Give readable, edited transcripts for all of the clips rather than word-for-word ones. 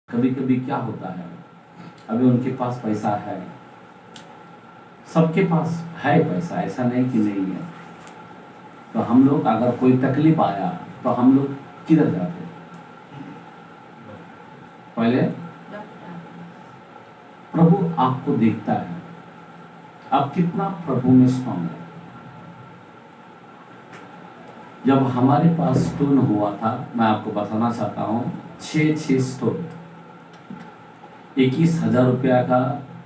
कभी कभी क्या होता है, अभी उनके पास पैसा है, सबके पास है पैसा, ऐसा नहीं कि नहीं है। तो हम लोग अगर कोई तकलीफ आया तो हम लोग किधर जाते? पहले प्रभु आपको देखता है, आप कितना प्रभु में स्ट्रॉन्ग है। जब हमारे पास स्टोन हुआ था, मैं आपको बताना चाहता हूँ, 6 स्टोन 21,000 रुपया का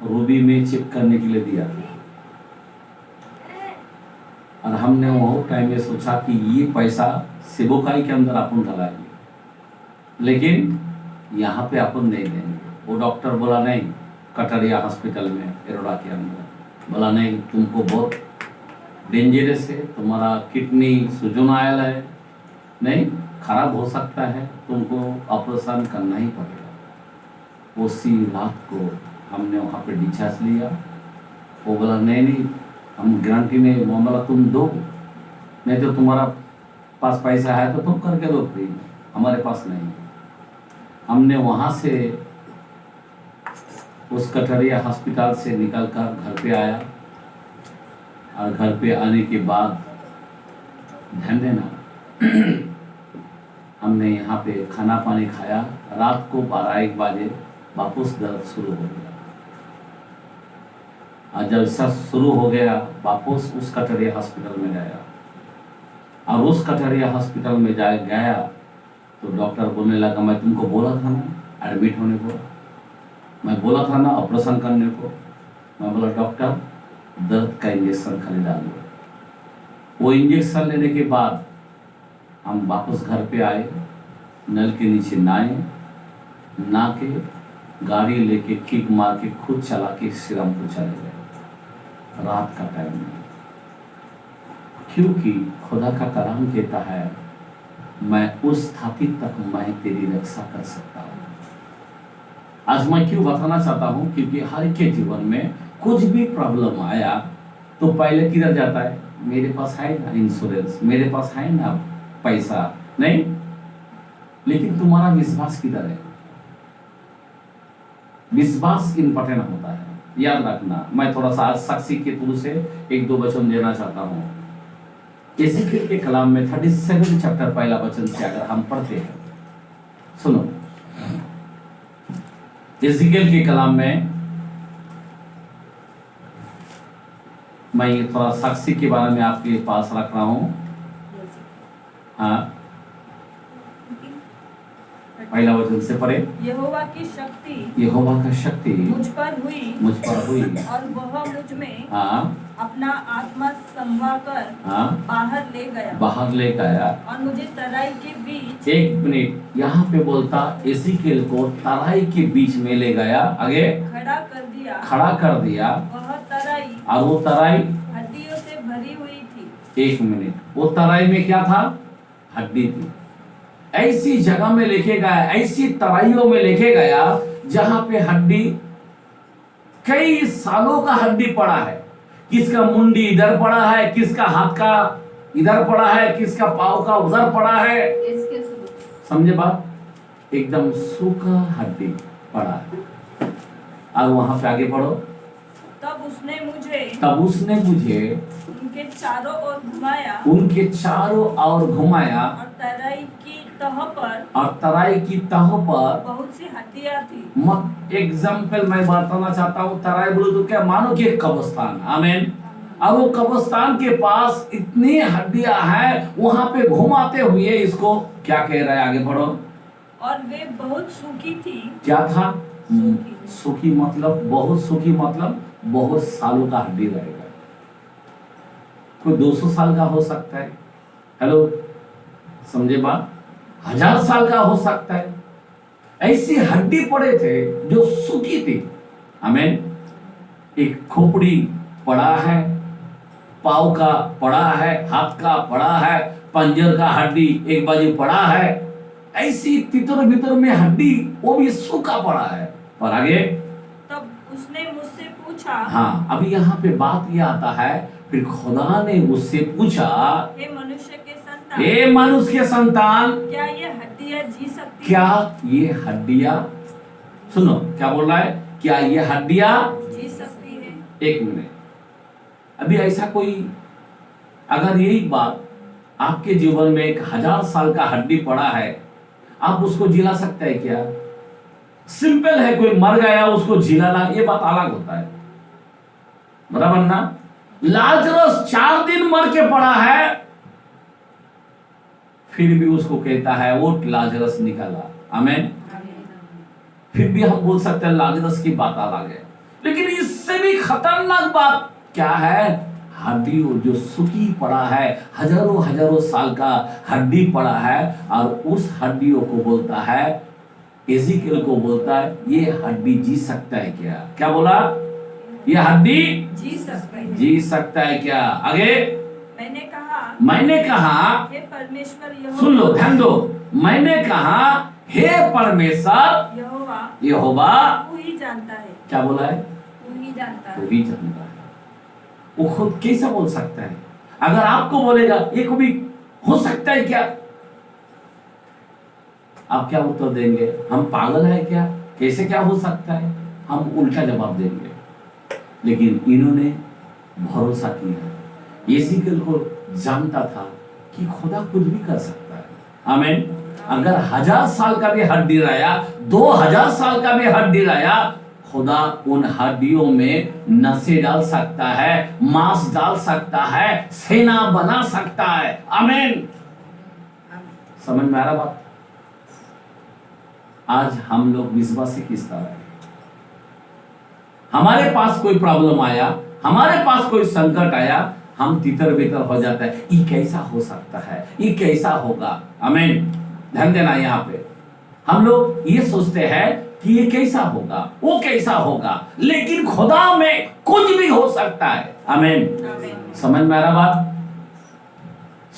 रूबी में चेक करने के लिए दिया था। और हमने वो टाइम में सोचा कि ये पैसा सेबोकाई के अंदर अपन डालेंगे, लेकिन यहाँ पे अपन नहीं देंगे। वो डॉक्टर बोला नहीं, कटरिया हॉस्पिटल में एरोडा के अंदर बोला नहीं, तुमको बहुत डेंजरस है, तुम्हारा किडनी सूजन आयल है, नहीं खराब हो सकता है, तुमको ऑपरेशन करना ही पड़ेगा। उसी रात को हमने वहाँ पे डिस्चार्ज लिया। वो बोला नहीं हम गारंटी नहीं, वो बोला तुम दो, नहीं तो तुम्हारा पास पैसा है तो तुम करके दो फ्री, हमारे पास नहीं। हमने वहाँ से उस कटरिया हॉस्पिटल से निकलकर घर पे आया, और घर पे आने के बाद ध्यान देना हमने यहाँ पे खाना पानी खाया। रात को 12-1 बजे वापस दर्द शुरू हो गया, और जब सब शुरू हो गया वापस उस कटरिया हॉस्पिटल में गया। और उस कटरिया हॉस्पिटल में गया तो डॉक्टर बोलने लगा, मैं तुमको बोला था ना एडमिट होने को, मैं बोला था ना ऑपरेशन करने को। मैं बोला डॉक्टर दर्द का इंजेक्शन खाली डाल दो। वो इंजेक्शन लेने के बाद हम वापस घर पे आए, नल के नीचे नहा के गाड़ी लेके किक मार के खुद चला के श्रीरामपुर चले गए रात का टाइम में, क्योंकि खुदा का कलाम कहता है मैं उस स्थाति तक मैं तेरी रक्षा कर सकता हूँ। आज मैं क्यों बताना चाहता हूँ, क्योंकि हर एक के जीवन में कुछ भी प्रॉब्लम आया तो पहले किधर जाता है, मेरे पास है ना इंश्योरेंस, मेरे पास है ना पैसा, नहीं, लेकिन तुम्हारा विश्वास किधर है? विश्वास इम्पोर्टेंट होता है, याद रखना। मैं थोड़ा सा आज साक्षी के थ्रू से 1-2 वचन देना चाहता हूँ। एजेकिएल के कलाम में 37 चैप्टर पहला वचन से अगर हम पढ़ते हैं, सुनो, एजेकिएल के कलाम में मैं ये थोड़ा साक्षी के बारे में आपके पास रख रहा हूँ। हाँ, पहला वचन से पढ़े। यहोवा का शक्ति मुझ पर हुई और वह मुझ में अपना आत्मा संभाकर बाहर ले गया और मुझे तराई के बीच। 1 मिनट, यहाँ पे बोलता एजेकिएल को तराई के बीच में ले गया, आगे खड़ा कर दिया। वह तराई और वो तराई हड्डियों से भरी हुई थी। 1 मिनट, वो तराई में क्या था? हड्डी थी। ऐसी जगह में लेके गया, ऐसी तराइयों में लेके गया जहां पे हड्डी, कई सालों का हड्डी पड़ा है। किसका मुंडी इधर पड़ा है, किसका हाथ का इधर पड़ा है, किसका पाँव का उधर पड़ा है। समझे बात? एकदम सूखा हड्डी पड़ा है। और वहां पे आगे बढ़ो। तब उसने मुझे उनके चारों ओर घुमाया और तराई की तह पर बहुत सी हड्डियां थी। मत एग्जाम्पल मैं बताना चाहता हूँ, तराई बोलो तो क्या मानो कि एक कब्रिस्तान, आमीन। अब वो कब्रिस्तान के पास इतनी हड्डियां हैं, वहां पे घुमाते हुए इसको क्या कह रहा है, आगे बढ़ो। और वे बहुत सूखी थी। क्या था? सूखी मतलब, बहुत सूखी मतलब बहुत सालों का हड्डी रहेगा। कोई 200 साल का हो सकता है, हेलो, समझे बात? 1000 साल का हो सकता है। ऐसी हड्डी पड़े थे जो सूखी थी, आमीन। एक खोपड़ी पड़ा है, पाँव का पड़ा है, हाथ का पड़ा है, पंजर का हड्डी एक बाजू पड़ा है। ऐसी तितर भीतर में हड्डी, वो भी सूखा पड़ा है। और आगे, तब उसने मुझसे पूछा। हाँ, अभी यहाँ पे बात ये आता है, फिर खुदा ने उससे पूछा, हे मनुष्य के संतान, क्या ये हड्डियां जी सकती? क्या ये हड्डियां सुनो क्या बोल रहा है, क्या ये हड्डियां जी सकती है? एक मिनट, अभी ऐसा कोई, अगर यही बात आपके जीवन में 1000 साल का हड्डी पड़ा है, आप उसको जिला सकते हैं क्या? सिंपल है, कोई मर गया उसको जिलाना ये बात अलग होता है, बराबर ना? लाजरस 4 दिन मर के पड़ा है, फिर भी उसको कहता है वो लाजरस निकला, आमेन। फिर भी हम बोल सकते हैं लाजरस की बात अलग है, लेकिन इससे भी खतरनाक बात क्या है, हड्डी जो सूखी पड़ा है, हजारों हजारों साल का हड्डी पड़ा है, और उस हड्डियों को बोलता है, एजिकियल को बोलता है, ये हड्डी जी सकता है क्या? क्या बोला? ये हड्डी जी सकता है क्या? आगे मैंने कहा हे परमेश्वर यहोवा, सुन लो, ध्यान दो, मैंने कहा हे परमेश्वर यहोवा तू ही जानता है। क्या बोला है? तू ही जानता है। तू ही जानता है। वो खुद कैसे बोल सकता है? अगर आपको बोलेगा ये कभी हो सकता है क्या, आप क्या उत्तर देंगे? हम पागल है क्या? कैसे क्या हो सकता है? हम उल्टा जवाब देंगे। लेकिन इन्होंने भरोसा किया, एजिकियल को जानता था कि खुदा कुछ भी कर सकता है, आमीन। अगर 1000 साल का भी हड्डी रहा, 2000 साल का भी हड्डी रहा, खुदा उन हड्डियों में नसें डाल सकता है, मांस डाल सकता है, सेना बना सकता है, आमीन। समझ में आ रहा बात? आज हम लोग विश्वासी किस तरह है? हमारे पास कोई प्रॉब्लम आया, हमारे पास कोई संकट आया, हम तितर बितर हो जाता है, ये कैसा हो सकता है, ये कैसा होगा, आमीन। ध्यान देना, यहाँ पे हम लोग ये सोचते हैं कि ये कैसा होगा, वो कैसा होगा, लेकिन खुदा में कुछ भी हो सकता है, आमीन। समझ में आ रहा बात?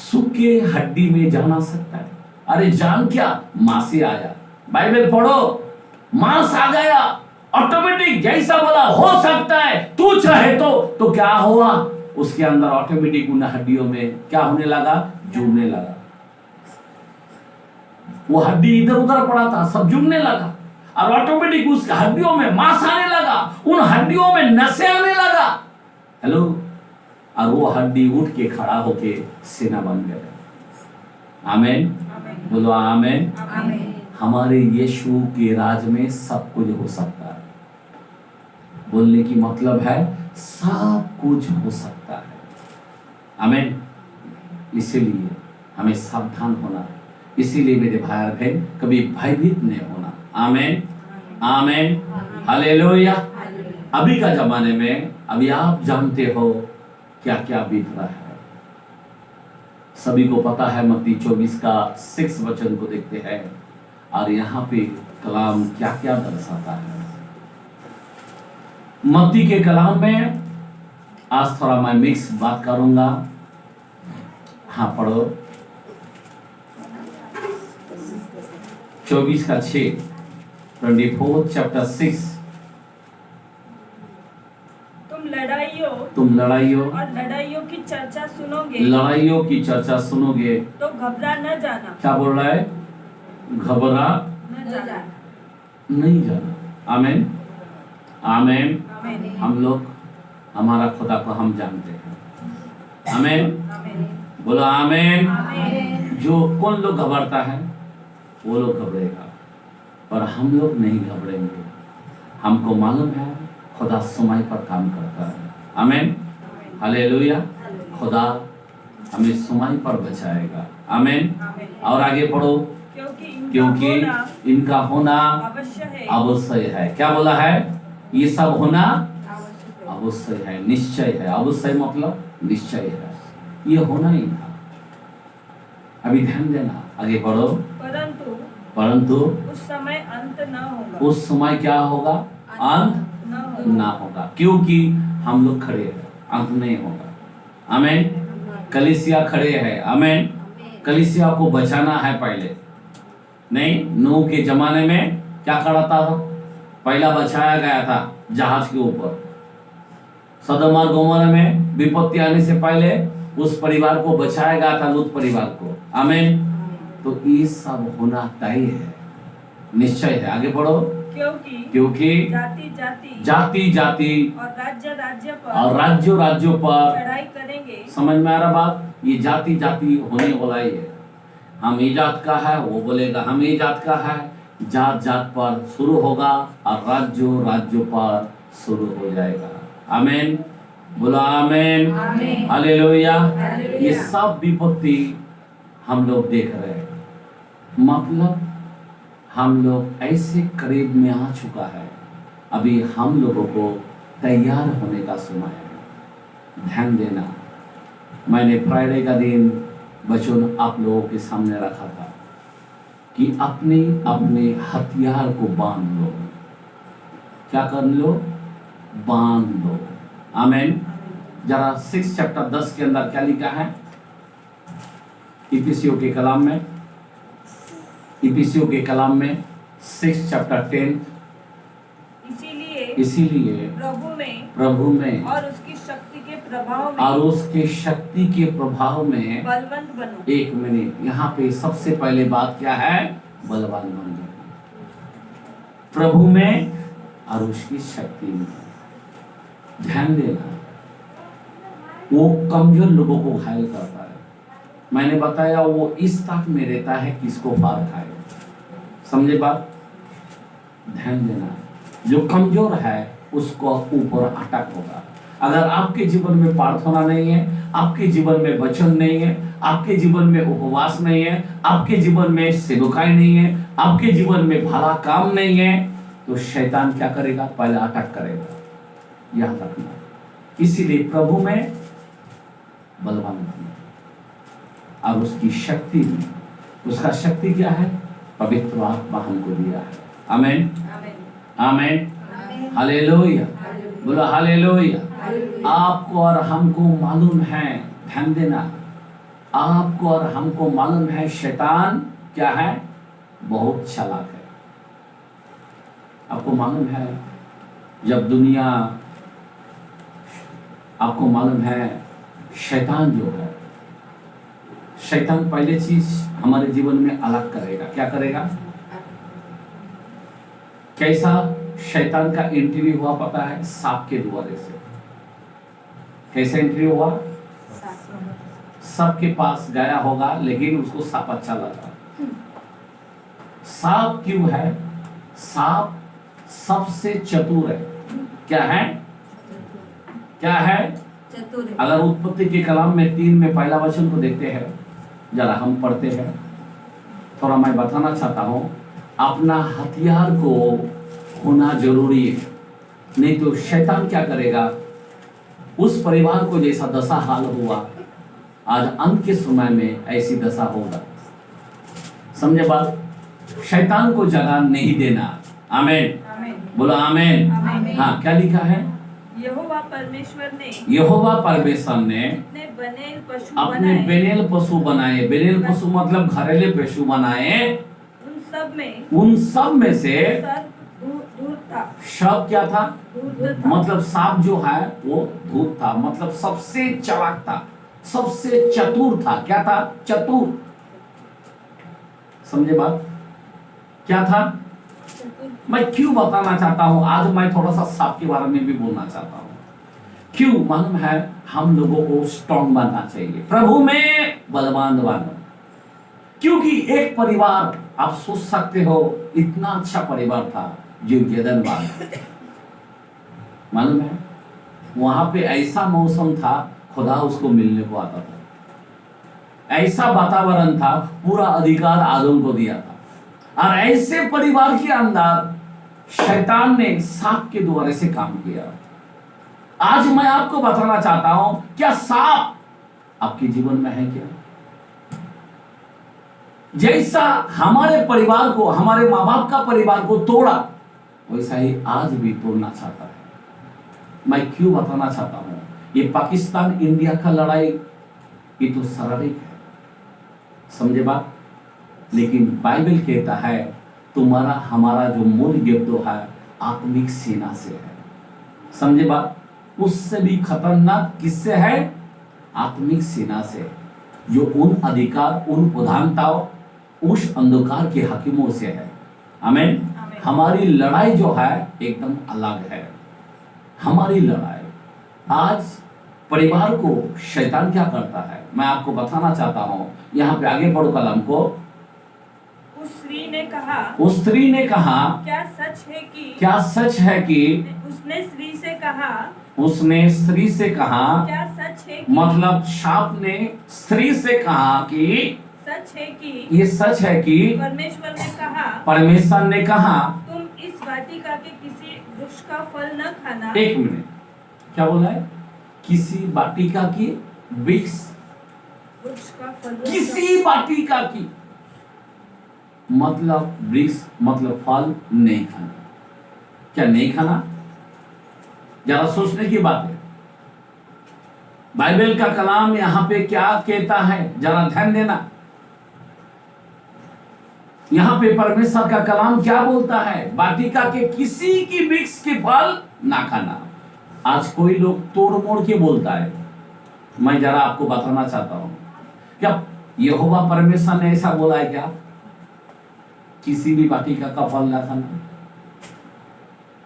सूखे हड्डी में जान आ सकता है। अरे जान क्या, मां से आया, बाइबल पढ़ो, मांस आ गया, ऑटोमेटिक जैसा बोला हो सकता है, तू चाहे तो क्या हुआ, उसके अंदर ऑटोमेटिक उन हड्डियों में क्या होने लगा, जुड़ने लगा। वो हड्डी इधर उधर पड़ा था, सब जुड़ने लगा, और ऑटोमेटिक उस हड्डियों में मांस आने लगा, उन हड्डियों में नसें आने लगा। हेलो, और वो हड्डी उठ के खड़ा होके सेना बन गए, आमीन। बोलो आमीन। हमारे यीशु के राज में सब कुछ हो सकता है। बोलने की मतलब है सब कुछ हो सकता है, आमीन। इसीलिए हमें सावधान होना, इसीलिए मेरे भाई और बहन कभी भयभीत नहीं होना, आमीन, आमीन, हालेलुया। अभी का जमाने में अभी आप जानते हो क्या क्या बीत रहा है, सभी को पता है। मत्ती 24 का 6 वचन को देखते हैं, और यहाँ पे कलाम क्या क्या दर्शाता है। मत्ती के कलाम में आज थोड़ा मैं मिक्स बात करूंगा। हाँ पढ़ो, 24 का 6, 24 चैप्टर 6। तुम लड़ाइयों और लड़ाइयों की चर्चा सुनोगे, लड़ाइयों की चर्चा सुनोगे तो घबरा न जाना। क्या बोल रहा है? घबरा नहीं जाना, आमीन, आमीन। हम लोग हमारा खुदा को हम जानते हैं, आमीन। बोलो आमीन। जो कौन लोग घबराता है, वो लोग घबरेगा, पर हम लोग नहीं घबरेंगे। हमको मालूम है खुदा समय पर काम करता है, आमीन, हालेलुया। खुदा हमें समय पर बचाएगा, आमीन। और आगे पढ़ो, क्योंकि इनका होना अवश्य है। क्या बोला है? ये सब होना अवश्य है, निश्चय है। अवश्य मतलब निश्चय है, ये होना ही था। अभी ध्यान देना, आगे बढ़ो। परंतु उस समय अंत न होगा। उस समय क्या होगा? अंत ना होगा, क्योंकि हम लोग खड़े हैं, अंत नहीं होगा, आमीन। कलीसिया खड़े हैं, आमीन। कलीसिया को बचाना है पहले, नहीं। नूह के जमाने में क्या खड़ा था? पहला बचाया गया था जहाज के ऊपर। सदोम और गोमोरा में विपत्ति आने से पहले उस परिवार को बचाया गया था, लूत परिवार को, आमीन। तो ये सब होना तय है, निश्चय है। आगे बढ़ो। क्योंकि जाति जाति और राज्य राज्यों पर चढ़ाई करेंगे। समझ में आ रहा बात? ये जाति जाति होने वाला ही है। हम ये जात का है, वो बोलेगा हम ये जात का है। जात जात पर शुरू होगा और राज्यों राज्यों पर शुरू हो जाएगा। आमीन, बोलो आमीन, हालेलुया। ये सब विपत्ति हम लोग देख रहे हैं। मतलब हम लोग ऐसे करीब में आ चुका है, अभी हम लोगों को तैयार होने का समय है। ध्यान देना, मैंने फ्राइडे का दिन वचन आप लोगों के सामने रखा था कि अपने अपने हथियार को बांध लो। क्या कर लो? बांध लो। आमीन। जरा 6 चैप्टर 10 के अंदर क्या लिखा है? इफिसियों के कलाम में, इफिसियों के कलाम में 6 चैप्टर 10, इसीलिए प्रभु में और उसकी शक्ति के प्रभाव में, और उसके शक्ति के प्रभाव में बलवंत बनो। 1 मिनट, यहाँ पे सबसे पहले बात क्या है? बलवान बन जाओ प्रभु में और उसकी शक्ति में। ध्यान देना, वो कमजोर लोगों को घायल करता है। मैंने बताया वो इस ताक में रहता है किसको पार खाए। समझे बात? ध्यान देना, जो कमजोर है उसको ऊपर अटक होगा। अगर आपके जीवन में प्रार्थना नहीं है, आपके जीवन में वचन नहीं है, आपके जीवन में उपवास नहीं है, आपके जीवन में सेवकाई नहीं है, आपके जीवन में भला काम नहीं है, तो शैतान क्या करेगा? पहले अटक करेगा। याद रखना। इसीलिए प्रभु में बलवान बनना और उसकी शक्ति में, उसका शक्ति क्या है? पवित्र आत्मा हमको दिया है। आमीन, आमीन, हालेलुया, बोलो हालेलुया। आपको और हमको मालूम है, ध्यान देना, आपको और हमको मालूम है शैतान क्या है? बहुत चालाक है। आपको मालूम है जब दुनिया, आपको मालूम है शैतान जो है, शैतान पहले चीज हमारे जीवन में अलग करेगा। क्या करेगा? कैसा शैतान का एंट्री हुआ पता है? सांप के द्वारे से। कैसे एंट्री हुआ? सबके पास गया होगा, लेकिन उसको सांप अच्छा लगा। सांप क्यों है? सांप सबसे चतुर है। क्या है? क्या है? चतुर। अगर उत्पत्ति के कलाम में 3 में पहला वचन को देखते हैं, जरा हम पढ़ते हैं, थोड़ा मैं बताना चाहता हूं, अपना हथियार को होना जरूरी है। नहीं तो शैतान क्या करेगा? उस परिवार को जैसा दशा हाल हुआ, आज अंत के समय में ऐसी दशा होगा। समझे बात? शैतान को जगह नहीं देना। आमीन, बोलो आमीन। हाँ, क्या लिखा है? यहोवा परमेश्वर ने अपने बेनेल पशु बनाए। बेनेल पशु मतलब घरेलू पशु बनाए। उन सब में से शव क्या था? मतलब सांप जो है वो धूत था, मतलब सबसे चालाक था, सबसे चतुर था। क्या था? चतुर। समझे बात? क्या था? मैं क्यों बताना चाहता हूं, आज मैं थोड़ा सा सांप के बारे में भी बोलना चाहता हूं। क्यों? मालूम है हम लोगों को स्ट्रॉन्ग बनना चाहिए, प्रभु में बलवान बनो। क्योंकि एक परिवार, आप सोच सकते हो इतना अच्छा परिवार था जो गेदन बाग, मालूम है वहां पे ऐसा मौसम था, खुदा उसको मिलने को आता था। ऐसा वातावरण था, पूरा अधिकार आदम को दिया था। और ऐसे परिवार के अंदर शैतान ने सांप के द्वारा से काम किया। आज मैं आपको बताना चाहता हूं, क्या सांप आपके जीवन में है? क्या जैसा हमारे परिवार को, हमारे माँ बाप का परिवार को तोड़ा, वैसा ही आज भी तोड़ना चाहता है। मैं क्यों बताना चाहता हूं, ये पाकिस्तान इंडिया का लड़ाई ये तो शारीरिक है, समझे बात? लेकिन बाइबल कहता है तुम्हारा हमारा जो मूल युद्ध है आत्मिक सेना से है। समझे बात? उससे भी खतरनाक किससे है? आत्मिक सेना से, जो उन अधिकार, उन प्रधानताओं, उस अंधकार के हकीमों से है। आमीन, हमारी लड़ाई जो है एकदम अलग है। हमारी लड़ाई आज परिवार को शैतान क्या करता है मैं आपको बताना चाहता हूं। यहाँ पे आगे पढ़ो कलम को। उस स्त्री ने कहा, क्या सच है कि उसने स्त्री से कहा, क्या सच है कि, मतलब शाप ने स्त्री से कहा कि सच है कि, ये सच है कि परमेश्वर ने कहा तुम इस वाटिका के किसी वृक्ष का फल न खाना। एक मिनट, क्या बोला है? किसी वाटिका की वृक्ष का फल, किसी वाटिका की मतलब वृक्ष मतलब फल नहीं खाना। क्या नहीं खाना? जरा सोचने की बात है। बाइबल का कलाम यहाँ पे क्या कहता है जरा ध्यान देना। यहाँ पे परमेश्वर का कलाम क्या बोलता है? वाटिका के किसी की वृक्ष के फल ना खाना। आज कोई लोग तोड़ मोड़ के बोलता है। मैं जरा आपको बताना चाहता हूं, क्या यहोवा परमेश्वर ने ऐसा बोला है क्या? किसी भी वाटिका का फल ना खाना।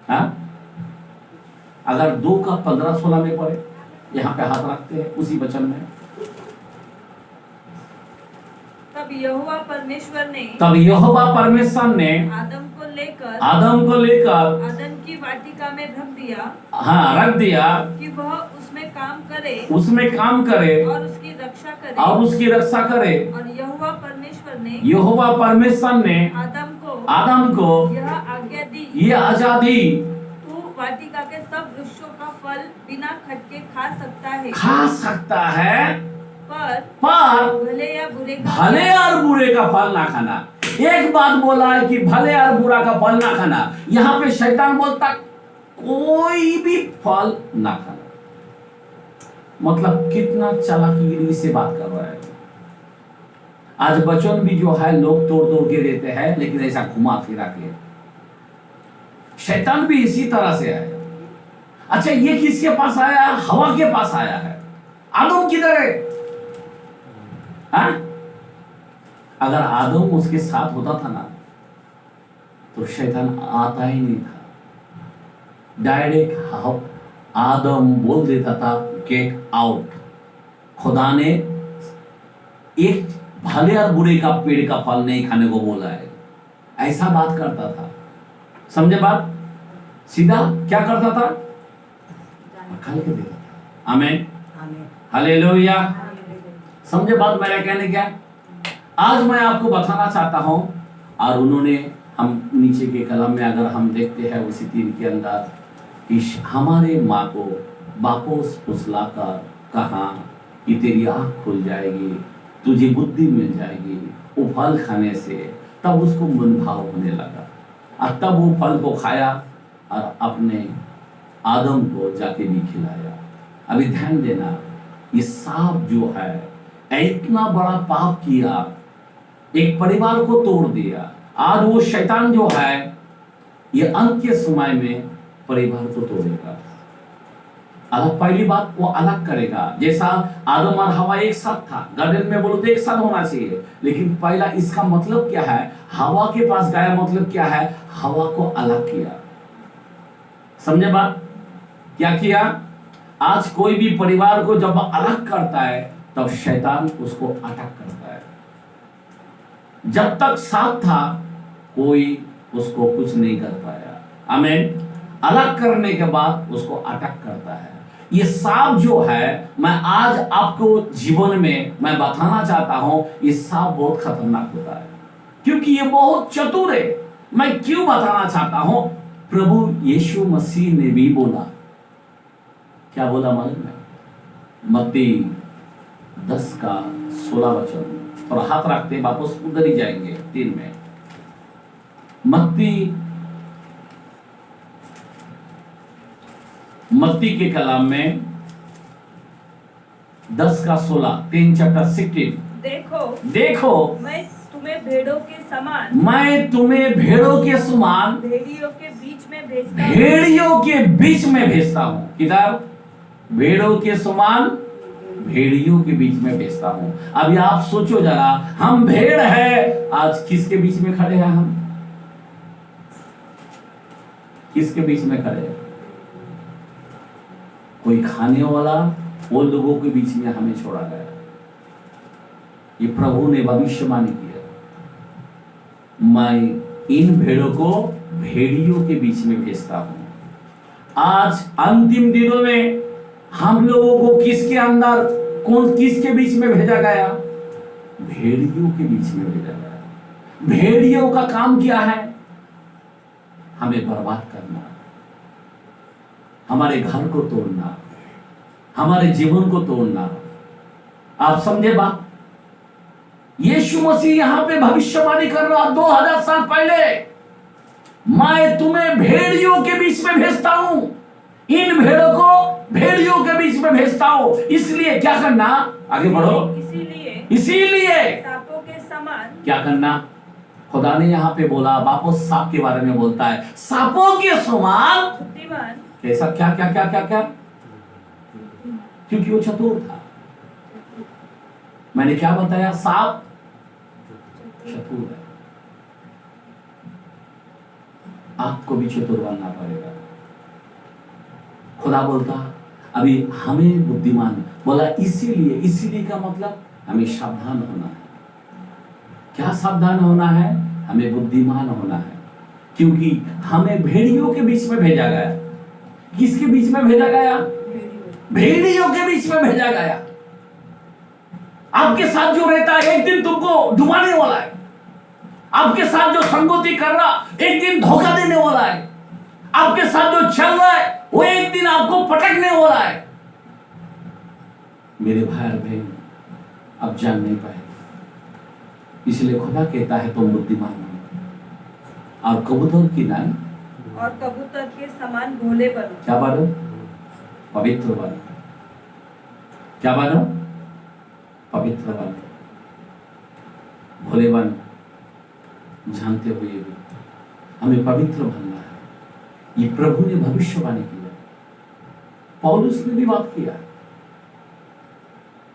हाँ? अगर 2 का 15-16 में पढ़े, यहाँ पे हाथ रखते हैं उसी वचन में। तब यहोवा परमेश्वर ने आदम को लेकर आदन की वाटिका में रख दिया। हाँ, रख दिया कि वह उसमें काम करे और उसकी रक्षा करे। और यहोवा परमेश्वर ने आदम को यह आजादी तू वाटिका के सब वृक्षों का फल बिना खटके खा सकता है पर भले और बुरे का फल ना खाना। एक बात बोला है कि भले और बुरा का फल ना खाना। यहाँ पे शैतान बोलता कोई भी फल ना खाना। मतलब कितना चालाकी से बात कर रहा है। आज वचन भी जो है लोग तोड़ तोड़ के देते हैं, लेकिन ऐसा घुमा फिरा के। शैतान भी इसी तरह से आया। अच्छा, ये किसके पास आया? हवा के पास आया है। आदम किधर है? हाँ? अगर आदम उसके साथ होता था ना तो शैतान आता ही नहीं था। डायरेक्ट आदम बोल देता था गेट आउट। खुदा ने एक भले और बुरे का पेड़ का फल नहीं खाने को बोला है, ऐसा बात करता था। समझे बात? सीधा क्या करता था? खा के देता था। आमीन, हालेलुया। समझे बात मेरा कहने क्या? आज मैं आपको बताना चाहता हूं। और उन्होंने हम नीचे के कलम में अगर हम देखते हैं उसी 3 के अंदर कि हमारे माँ को वापस फुसलाकर कहा कि तेरी आँख खुल जाएगी, तुझे बुद्धि मिल जाएगी वो फल खाने से। तब उसको मन भाव होने लगा और तब वो फल को खाया और अपने आदम को जाके भी खिलाया। अभी ध्यान देना, ये सांप जो है इतना बड़ा पाप किया, एक परिवार को तोड़ दिया। आज वो शैतान जो है ये अंत के समय में परिवार को तोड़ेगा। अलग, पहली बात वो अलग करेगा। जैसा आदम और हवा एक साथ था गार्डन में, बोलो तो एक साथ होना चाहिए, लेकिन पहला इसका मतलब क्या है? हवा के पास गया, मतलब क्या है? हवा को अलग किया। समझे बात? क्या किया? आज कोई भी परिवार को जब अलग करता है तब शैतान उसको अटैक करता है। जब तक साथ था कोई उसको कुछ नहीं कर पाया। आमीन। अलग करने के बाद उसको अटैक करता है। ये सांप जो है, मैं आज आपको जीवन में मैं बताना चाहता हूं, ये सांप बहुत खतरनाक होता है क्योंकि ये बहुत चतुर है। मैं क्यों बताना चाहता हूं? प्रभु यीशु मसीह ने भी बोला, क्या बोला मालूम है? मत्ती 10 का 16 वचन, और हाथ रखते वापस उधर ही जाएंगे 3 में। मत्ती के कलाम में 10 का 16, 3 चैप्टर 16। देखो मैं तुम्हें भेड़ों के समान भेड़ियों के बीच में भेजता हूँ। किधर? भेड़ों के समान भेड़ियों के बीच में भेजता हूँ। अभी आप सोचो जरा, हम भेड़ है, आज किसके बीच में खड़े हैं हम? किसके बीच में खड़े? कोई खाने वाला, वो लोगों के बीच में हमें छोड़ा गया। ये प्रभु ने भविष्यवाणी किया, मैं इन भेड़ों को भेड़ियों के बीच में भेजता हूं। आज अंतिम दिनों में हम लोगों को किसके अंदर, किसके बीच में भेजा गया? भेड़ियों के बीच में भेजा गया। भेड़ियों का काम क्या है? हमें बर्बाद करना, हमारे घर को तोड़ना, हमारे जीवन को तोड़ना। आप समझे बात? यीशु मसीह यहां पे भविष्यवाणी कर रहा 2000 साल पहले, मैं तुम्हें भेड़ियों के बीच में भेजता हूं, इन भेड़ों को भेड़ियों के बीच में भेजता हूं। इसलिए क्या करना? आगे बढ़ो। इसीलिए सांपों के समान क्या करना? खुदा ने यहाँ पे बोला, वापस सांप के बारे में बोलता है, सांपों के समान बुद्धिमान। कैसा? क्या क्या क्या क्या क्या? क्योंकि वो चतुर था। मैंने क्या बताया? सांप चतुर है। आपको भी चतुर बनना पड़ेगा। खुदा बोलता अभी हमें बुद्धिमान बोला, इसीलिए का मतलब हमें सावधान होना है। क्या सावधान होना है? हमें बुद्धिमान होना है, क्योंकि हमें भेड़ियों के बीच में भेजा गया। किसके बीच में भेजा गया? भेड़ियों के बीच में भेजा गया। आपके साथ जो रहता है एक दिन तुमको डुबाने वाला है। आपके साथ जो संगति कर रहा एक दिन धोखा देने वाला है। आपके साथ जो चल रहा है वो एक दिन आपको पटकने वाला है। मेरे भाई और बहन, अब जान नहीं पाए, इसलिए खुदा कहता है तुम बुद्धिमान हो और कबूतर की नाई और कबूतर के समान भोले बनो। क्या बनो? पवित्र बनो। क्या बनो? पवित्र बनो, भोले बनो। जानते हुए भी हमें पवित्र बनना है। ये प्रभु ने भविष्यवाणी किया, पौलुस ने भी बात किया।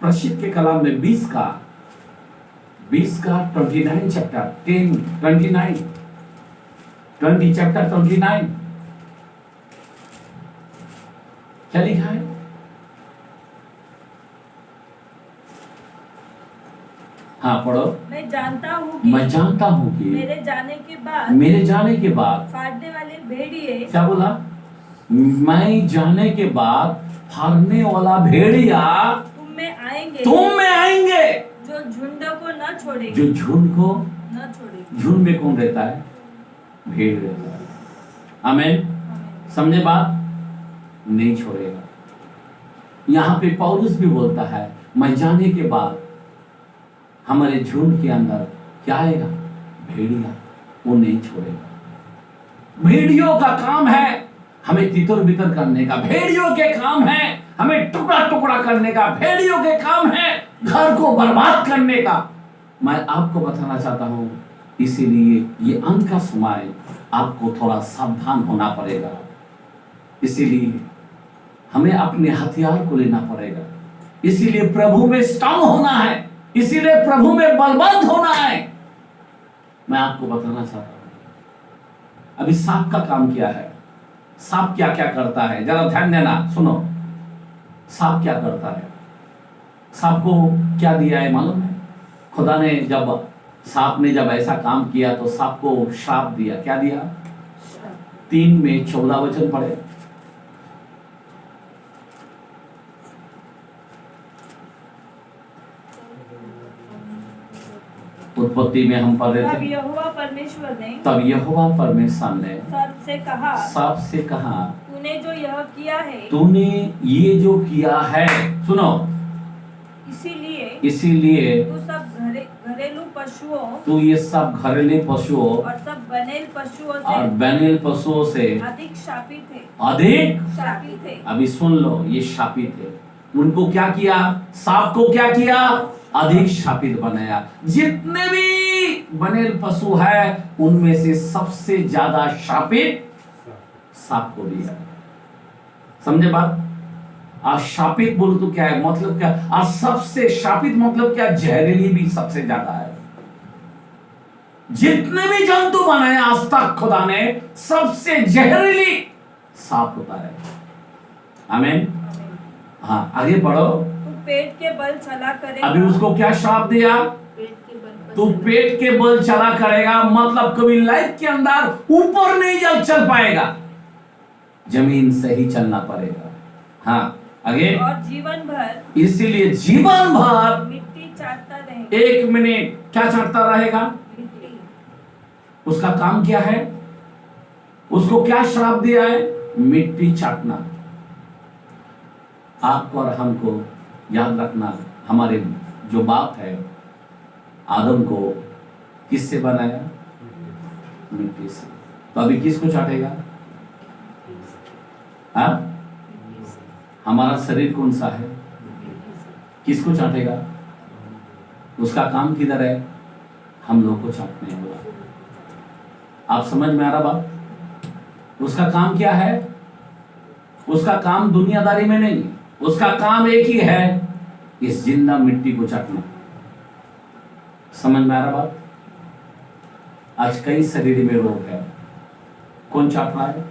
प्रसिद्ध के कलाम में 20 का 29 चैप्टर 20 चैप्टर 29 क्या लिखा है? हाँ पढ़ो। मैं जानता हूँ कि मेरे जाने के बाद फाड़ने वाले भेड़िए। क्या बोला? मैं जाने के बाद फाड़ने वाला भेड़िया तुम में आएंगे जो झुंड को न छोड़ेंगे। जो झुंड को न छोड़ेंगे। झुंड में कौन रहता है? भेड़ रहता है। आमीन। समझे बात? नहीं छोड़ेगा। यहाँ पे पौलुस भी बोलता है, मैं जाने के बाद हमारे झुंड के अंदर क्या आएगा? भेड़िया, वो नहीं छोड़ेगा। भेड़ियों का काम है हमें तितर बितर करने का। भेड़ियों के काम है हमें टुकड़ा टुकड़ा करने का। भेड़ियों के काम है घर को बर्बाद करने का। मैं आपको बताना चाहता हूं, इसीलिए ये अंत का समय आपको थोड़ा सावधान होना पड़ेगा। इसीलिए हमें अपने हथियार को लेना पड़ेगा। इसीलिए प्रभु में स्ट्रांग होना है। इसीलिए प्रभु में बलवंत होना है। मैं आपको बताना चाहता हूं, अभी सांप का काम क्या है? सांप क्या क्या करता है? जरा ध्यान देना, सुनो। सांप क्या करता है? सांप को क्या दिया है मालूम है? खुदा ने जब सांप ने जब ऐसा काम किया तो सांप को श्राप दिया। क्या दिया? 3 में 14 वचन पढ़े। उत्पत्ति में हम पढ़ रहे थे। तब यहोवा परमेश्वर ने सांप से कहा, तूने जो यह किया है, तूने ये जो किया है, सुनो, इसीलिए तू सब घरेलू पशुओं, तू ये सब घरेलू पशुओं और सब बनेल पशुओं से अधिक शापित है। अभी सुन लो, ये शापित है। उनको क्या किया? सांप को क्या किया? अधिक शापित बनाया। जितने भी बनेल पशु है उनमें से सबसे ज्यादा शापित सांप को दिया। समझे बात? आज शापित बोलो तो क्या है मतलब? क्या आज सबसे शापित मतलब क्या? जहरीली भी सबसे ज्यादा है। जितने भी जंतु बनाए आज तक खुदा ने, सबसे जहरीली सांप होता है। आमीन। हाँ, आगे पढ़ो। तू पेट के बल चला करेगा। अभी उसको क्या श्राप दिया? तू पेट के बल चला करेगा, मतलब कभी लाइफ के अंदर ऊपर नहीं चल पाएगा, जमीन से ही चलना पड़ेगा। हाँ, आगे। और जीवन भर, इसीलिए जीवन भर मिट्टी चाटता रहेगा। एक मिनट, क्या चाटता रहेगा? मिट्टी। उसका काम क्या है? उसको क्या श्राप दिया है? मिट्टी चाटना। आपको और हमको याद रखना, हमारे जो बाप है, आदम को किससे बनाया? मिट्टी से। तो अभी किसको चाटेगा? हाँ? हमारा शरीर कौन सा है? किसको चाटेगा? उसका काम किधर है? हम लोग को चाटने वाला। आप समझ में आ रहा बात? उसका काम क्या है? उसका काम दुनियादारी में नहीं, उसका काम एक ही है, इस जिंदा मिट्टी को चाटना। समझ में आ रहा बात? आज कई शरीर में रोग है, कौन चाट रहा है?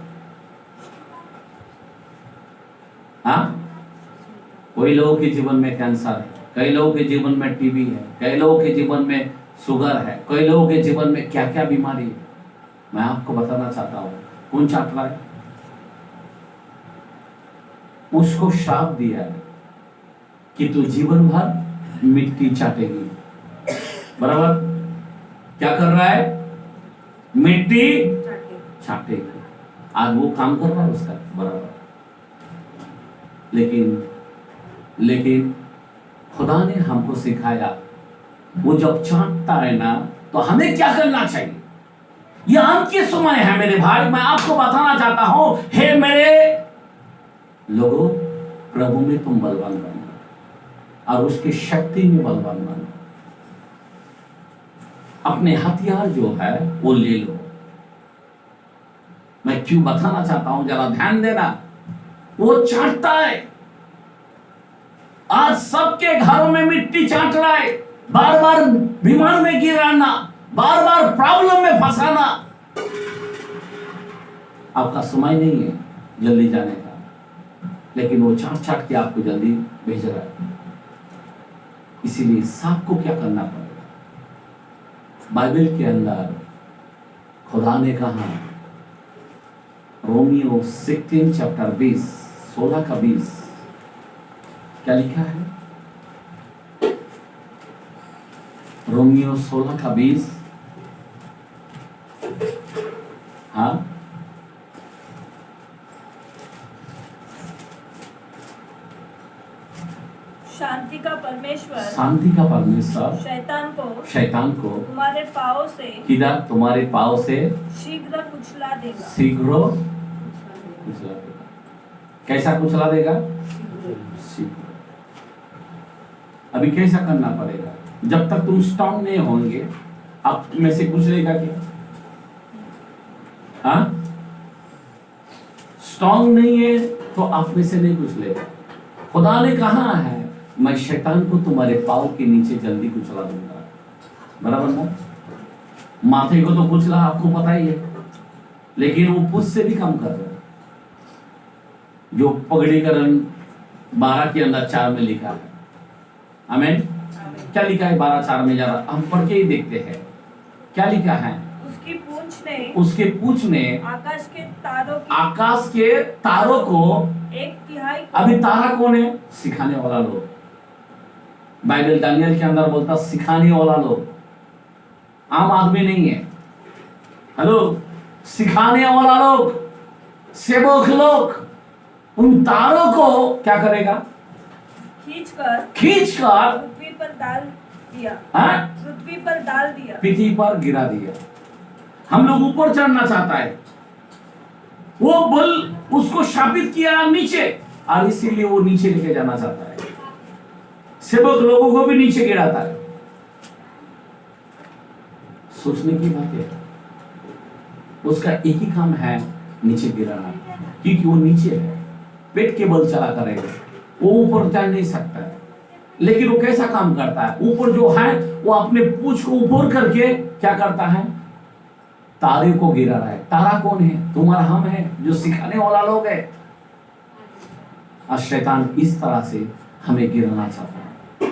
हाँ? कोई लोगों के जीवन में कैंसर है, कई लोगों के जीवन में टीबी है, कई लोगों के जीवन में शुगर है, कई लोगों के जीवन में क्या क्या बीमारी है। मैं आपको बताना चाहता हूं, कौन चाट रहा है? उसको श्राप दिया है कि तू जीवन भर मिट्टी चाटेगी। बराबर? क्या कर रहा है? मिट्टी चाटेगी। आज वो काम कर रहा है उसका, बराबर। लेकिन खुदा ने हमको सिखाया, वो जब चाटता है ना, तो हमें क्या करना चाहिए? ये अंत के समय है मेरे भाई, मैं आपको बताना चाहता हूं, हे मेरे लोगों, प्रभु में तुम बलवान बनो और उसकी शक्ति में बलवान बनो। अपने हथियार जो है वो ले लो। मैं क्यों बताना चाहता हूं, जरा ध्यान देना। वो चाटता है, आज सबके घरों में मिट्टी चाट रहा है, बार बार बीमार में गिराना, बार बार प्रॉब्लम में फंसाना। आपका समय नहीं है जल्दी जाने का, लेकिन वो चाट चाट के आपको जल्दी भेज रहा है। इसीलिए सांप को क्या करना पड़ेगा? बाइबल के अंदर खुदा ने कहा, रोमियो 16 चैप्टर 20 16 का 20, क्या लिखा है? रोमियो 16 का 20। हाँ, शांति का परमेश्वर शैतान को तुम्हारे पाँव से किधर? तुम्हारे पाँव से शीघ्र कुचला देगा। शीघ्र कुचला देगा। कैसा कुचला देगा? शीघ्र। अभी कैसा करना पड़ेगा? जब तक तुम स्ट्रांग नहीं होंगे, आप में से कुचलेगा क्या? हाँ? स्ट्रांग नहीं है तो आप में से नहीं कुचलेगा। खुदा ने कहा है, मैं शैतान को तुम्हारे पाँव के नीचे जल्दी कुचला दूंगा। बराबर ना? माथे को तो कुचला, आपको पता ही है, लेकिन वो पुष्ट से भी कम कर रहा है। जो पगड़ीकरण 12 के अंदर 4 में लिखा है। आमीन। क्या लिखा है 12:4 में? जरा हम पढ़ के ही देखते हैं क्या लिखा है। उसके पूंछ ने आकाश के तारों को 1/3। अभी तारा कौन है? सिखाने वाला लोग। बाइबल दानियल के अंदर बोलता सिखाने वाला लोग, आम आदमी नहीं है। हेलो, सिखाने वाला लोग, सेवक लोग, उन तारों को क्या करेगा? खींचकर पृथ्वी पर डाल दिया। पृथ्वी पर गिरा दिया। हम लोग ऊपर चढ़ना चाहता है, वो बल उसको शापित किया नीचे, और इसीलिए वो नीचे लेके जाना चाहता है। सेवक लोगों को भी नीचे गिराता है। सोचने की बात है, उसका एक ही काम है, नीचे गिराना, क्योंकि वो नीचे है, पेट के बल चला करेगा, वो ऊपर जा नहीं सकता है। लेकिन वो कैसा काम करता है? ऊपर जो है वो अपने पूंछ को ऊपर करके क्या करता है? तारे को गिरा रहा है। तारा कौन है? तुम्हारा हम है, जो सिखाने वाला लोग है। और शैतान इस तरह से हमें गिराना चाहता है।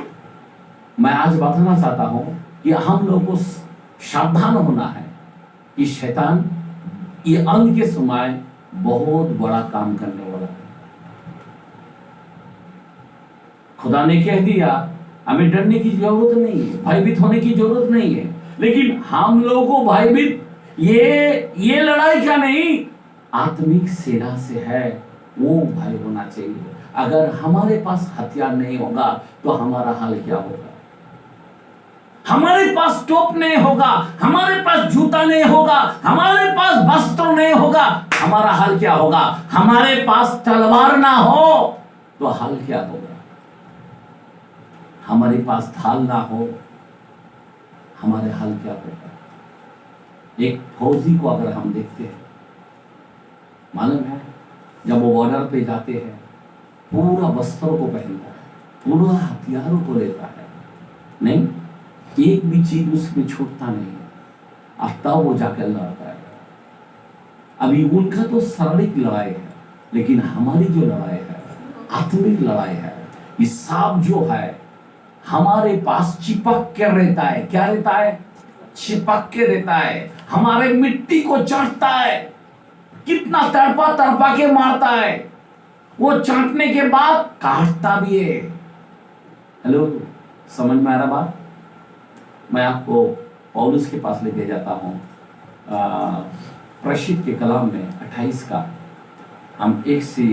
मैं आज बताना चाहता हूं कि हम लोग को सावधान होना है कि शैतान ये अंत के समय बहुत बड़ा काम करने वाला है। खुदा ने कह दिया हमें डरने की जरूरत नहीं है, भयभीत होने की जरूरत नहीं है, लेकिन हम लोगों को भयभीत ये लड़ाई का नहीं, आत्मिक सेना से है, वो भय होना चाहिए। अगर हमारे पास हथियार नहीं होगा तो हमारा हाल क्या होगा? हमारे पास टोप नहीं होगा, हमारे पास जूता नहीं होगा, हमारे पास वस्त्र नहीं होगा, हमारा हाल क्या होगा? हमारे पास तलवार ना हो तो हाल क्या होगा? हमारे पास ढाल ना हो, हमारे हाल क्या होगा? एक फौजी को अगर हम देखते हैं, मालूम है जब वो बॉर्डर पे जाते हैं पूरा वस्त्रों को पहनता है, पूरा हथियारों को लेता है, नहीं एक भी चीज उसमें छूटता नहीं है, अब तब वो जाकर लड़ता है। अभी उनका तो शारीरिक लड़ाई है, लेकिन हमारी जो लड़ाई है आत्मिक लड़ाई है। इस सांप जो है हमारे पास चिपक के रहता है। क्या रहता है? चिपक के रहता है, हमारे मिट्टी को चाटता है, कितना तड़पा तड़पा के मारता है, वो चाटने के बाद काटता भी है। हेलो, समझ में आ रहा बात? मैं आपको पौलुस के पास लेके जाता हूं, प्रशिद के कलाम में 28 का हम 1 से